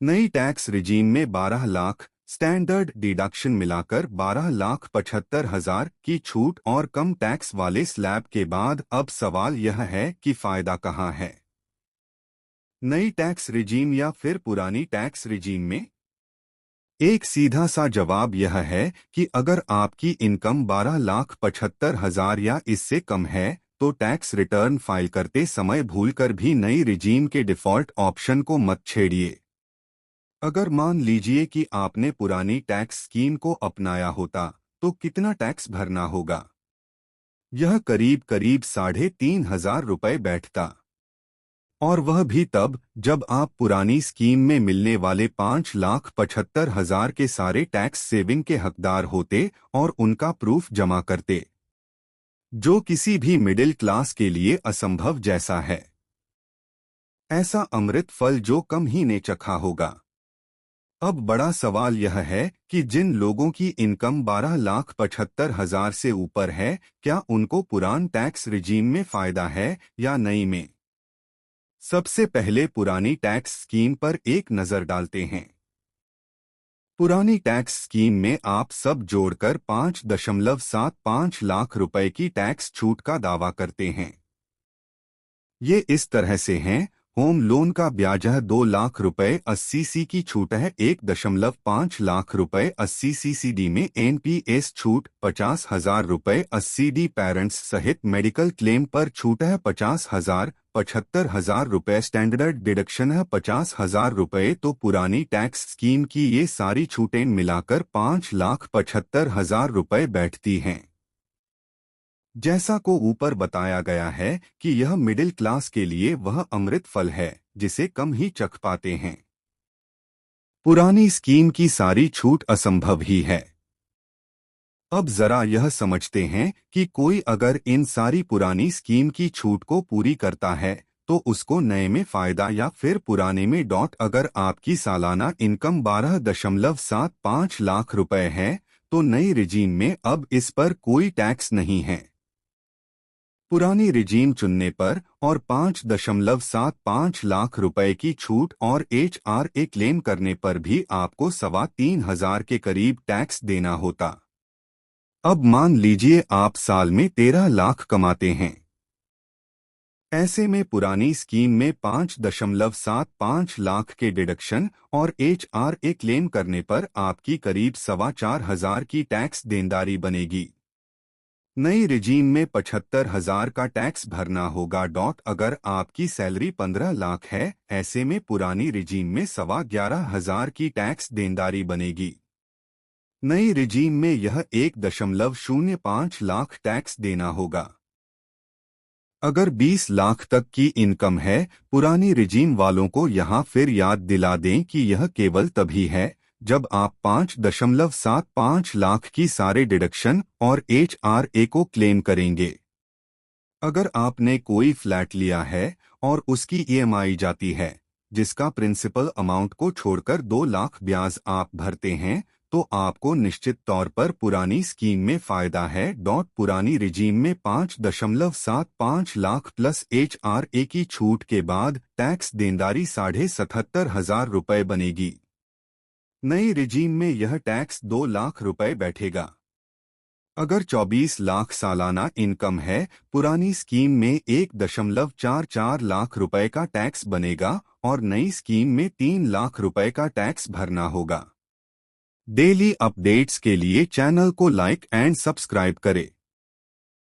नई tax regime में 12 lakh standard deduction मिलाकर 12,75,000 की छूट और कम टैक्स वाले स्लैब के बाद अब सवाल यह है कि फायदा कहाँ है, नई टैक्स रिजीम या फिर पुरानी टैक्स रिजीम में। एक सीधा सा जवाब यह है कि अगर आपकी इनकम 12,75,000 या इससे कम है तो टैक्स रिटर्न फाइल करते समय भूलकर भी नई रिजीम के डिफॉल्ट ऑप्शन को मत छेड़िए। अगर मान लीजिए कि आपने पुरानी टैक्स स्कीम को अपनाया होता तो कितना टैक्स भरना होगा? यह करीब करीब 3,500 रुपये बैठता, और वह भी तब जब आप पुरानी स्कीम में मिलने वाले 5,75,000 के सारे टैक्स सेविंग के हकदार होते और उनका प्रूफ जमा करते, जो किसी भी मिडिल क्लास के लिए असंभव जैसा है। ऐसा अमृत फल जो कम ही ने चखा होगा। अब बड़ा सवाल यह है कि जिन लोगों की इनकम 12,75,000 से ऊपर है, क्या उनको पुरान टैक्स रिजीम में फायदा है या नई में? सबसे पहले पुरानी टैक्स स्कीम पर एक नजर डालते हैं। पुरानी टैक्स स्कीम में आप सब जोड़कर 5.75 लाख रुपए की टैक्स छूट का दावा करते हैं। ये इस तरह से हैं: होम लोन का ब्याज है 2 लाख रुपए, 80 की छूट है 1.5 लाख रुपए, 80 CCD में NPS छूट 50,000 रुपए, 80D पेरेंट्स सहित मेडिकल क्लेम पर छूट है 50,000, 75,000 रुपए स्टैंडर्ड डिडक्शन है 50,000 रुपए। तो पुरानी टैक्स स्कीम की ये सारी छूटें मिलाकर 5,75,000 रुपए बैठती हैं। जैसा को ऊपर बताया गया है कि यह मिडिल क्लास के लिए वह अमृत फल है जिसे कम ही चख पाते हैं। पुरानी स्कीम की सारी छूट असंभव ही है। अब जरा यह समझते हैं कि कोई अगर इन सारी पुरानी स्कीम की छूट को पूरी करता है तो उसको नए में फायदा या फिर पुराने में डॉट। अगर आपकी सालाना इनकम 12.75 लाख रुपए है तो नई रिजीम में अब इस पर कोई टैक्स नहीं है। पुरानी रिजीम चुनने पर और 5.75 लाख रुपए की छूट और HRA क्लेम करने पर भी आपको 3,500 के करीब टैक्स देना होता। अब मान लीजिए आप साल में 13 लाख कमाते हैं। ऐसे में पुरानी स्कीम में 5.75 लाख के डिडक्शन और HRA क्लेम करने पर आपकी करीब 4,500 की टैक्स देनदारी बनेगी। नई रिजीम में 75,000 का टैक्स भरना होगा डॉट। अगर आपकी सैलरी 15 लाख है, ऐसे में पुरानी रिजीम में 11,500 की टैक्स देनदारी बनेगी। नई रिजीम में यह 1.05 लाख टैक्स देना होगा। अगर 20 लाख तक की इनकम है, पुरानी रिजीम वालों को यहाँ फिर याद दिला दें कि यह केवल तभी है जब आप 5.75 लाख की सारे डिडक्शन और HRA को क्लेम करेंगे। अगर आपने कोई फ्लैट लिया है और उसकी EMI जाती है जिसका प्रिंसिपल अमाउंट को छोड़कर 2 लाख ब्याज आप भरते हैं, तो आपको निश्चित तौर पर पुरानी स्कीम में फायदा है डॉट। पुरानी रिजीम में 5.75 लाख प्लस HRA की छूट के बाद टैक्स देनदारी 77,500 रुपये बनेगी। नई रिजीम में यह टैक्स 2 लाख रुपए बैठेगा। अगर 24 लाख सालाना इनकम है, पुरानी स्कीम में 1.44 लाख रुपए का टैक्स बनेगा और नई स्कीम में 3 लाख रुपए का टैक्स भरना होगा। डेली अपडेट्स के लिए चैनल को लाइक एंड सब्सक्राइब करें।